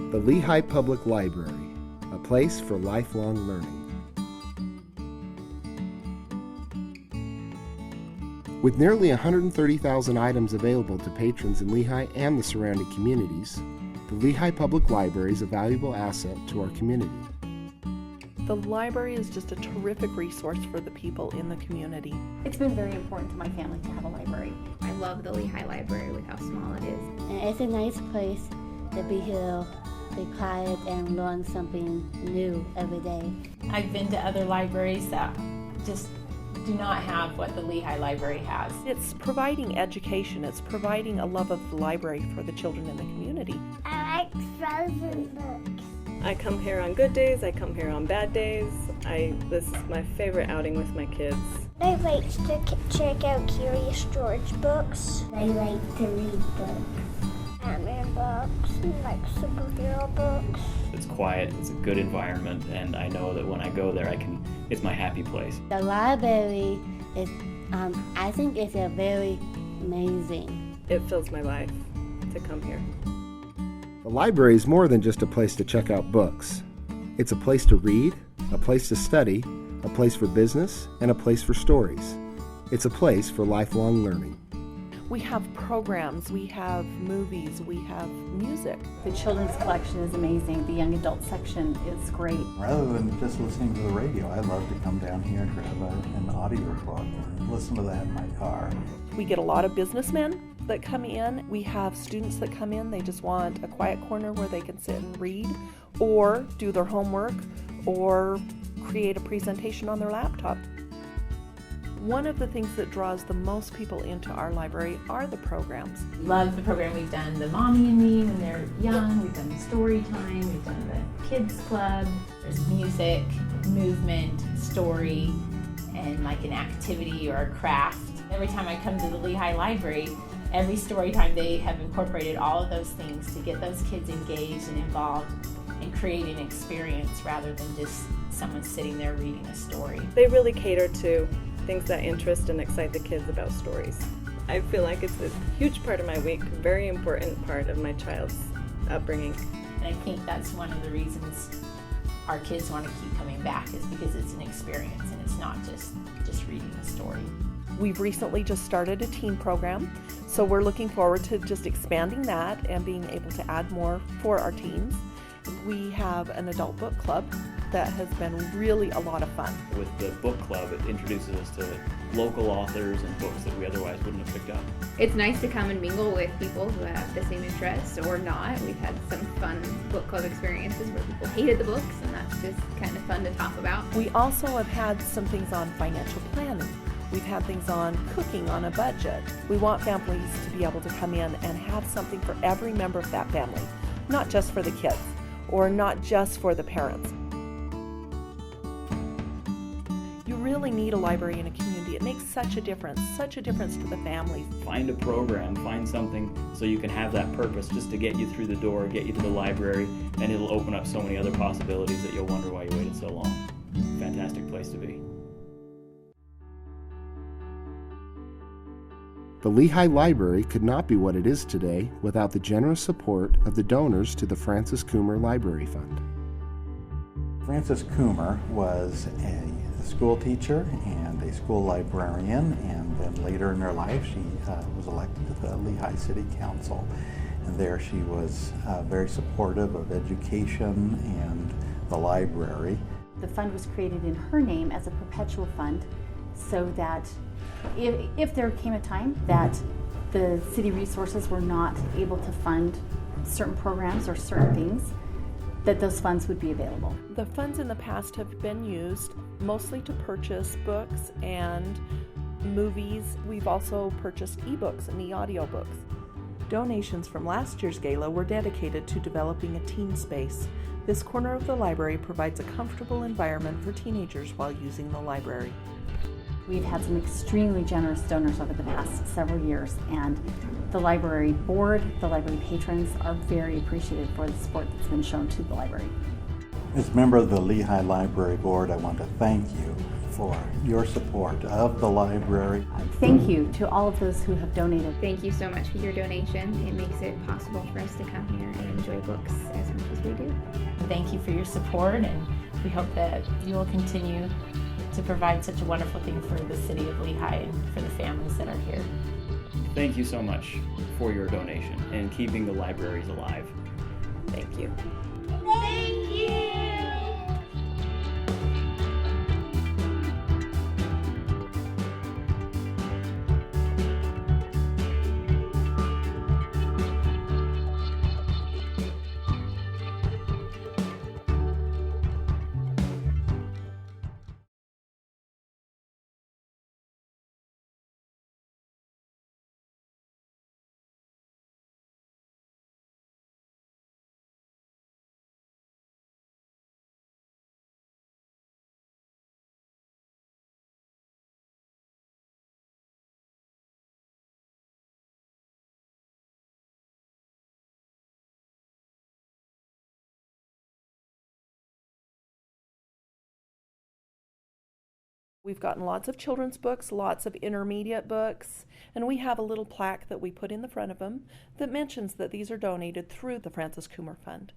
The Lehigh Public Library, a place for lifelong learning. With nearly 130,000 items available to patrons in Lehigh and the surrounding communities, the Lehigh Public Library is a valuable asset to our community. The library is just a terrific resource for the people in the community. It's been very important to my family to have a library. I love the Lehigh Library with how small it is. And it's a nice place to be here, be quiet, and learn something new every day. I've been to other libraries that just do not have what the Lehigh Library has. It's providing education, it's providing a love of the library for the children in the community. I like frozen books. I come here on good days, I come here on bad days. This is my favorite outing with my kids. I like to check out Curious George books. I like to read books. Batman books, like superhero books. It's quiet, it's a good environment, and I know that when I go there, it's my happy place. The library is, I think it's a very amazing. It fills my life to come here. The library is more than just a place to check out books. It's a place to read, a place to study, a place for business, and a place for stories. It's a place for lifelong learning. We have programs, we have movies, we have music. The children's collection is amazing. The young adult section is great. Rather than just listening to the radio, I love to come down here and grab an audio book and listen to that in my car. We get a lot of businessmen that come in. We have students that come in, they just want a quiet corner where they can sit and read or do their homework or create a presentation on their laptop. One of the things that draws the most people into our library are the programs. Love the program we've done, the Mommy and Me when they're young, we've done the story time, we've done the kids club. There's music, movement, story, and like an activity or a craft. Every time I come to the Lehigh Library, every story time they have incorporated all of those things to get those kids engaged and involved and create an experience rather than just someone sitting there reading a story. They really cater to things that interest and excite the kids about stories. I feel like it's a huge part of my week, a very important part of my child's upbringing. And I think that's one of the reasons our kids want to keep coming back is because it's an experience and it's not just reading a story. We've recently just started a teen program, so we're looking forward to just expanding that and being able to add more for our teens. We have an adult book club that has been really a lot of fun. With the book club, it introduces us to local authors and books that we otherwise wouldn't have picked up. It's nice to come and mingle with people who have the same interests or not. We've had some fun book club experiences where people hated the books, and that's just kind of fun to talk about. We also have had some things on financial planning. We've had things on cooking on a budget. We want families to be able to come in and have something for every member of that family, not just for the kids or not just for the parents. You really need a library in a community. It makes such a difference to the families. Find a program, find something so you can have that purpose just to get you through the door, get you to the library, and it'll open up so many other possibilities that you'll wonder why you waited so long. Fantastic place to be. The Lehigh Library could not be what it is today without the generous support of the donors to the Francis Coomer Library Fund. Frances Coomer was a school teacher and a school librarian, and then later in her life she was elected to the Lehigh City Council. And there she was very supportive of education and the library. The fund was created in her name as a perpetual fund so that if there came a time that the city resources were not able to fund certain programs or certain things, that those funds would be available. The funds in the past have been used mostly to purchase books and movies. We've also purchased ebooks and e-audiobooks. Donations from last year's gala were dedicated to developing a teen space. This corner of the library provides a comfortable environment for teenagers while using the library. We've had some extremely generous donors over the past several years, and the library board, the library patrons are very appreciative for the support that's been shown to the library. As a member of the Lehigh Library Board, I want to thank you for your support of the library. Thank you to all of those who have donated. Thank you so much for your donation. It makes it possible for us to come here and enjoy books as much as we do. Thank you for your support, and we hope that you will continue to provide such a wonderful thing for the city of Lehigh and for the families that are here. Thank you so much for your donation and keeping the libraries alive. Thank you. Thank you! We've gotten lots of children's books, lots of intermediate books, and we have a little plaque that we put in the front of them that mentions that these are donated through the Francis Coomer Fund.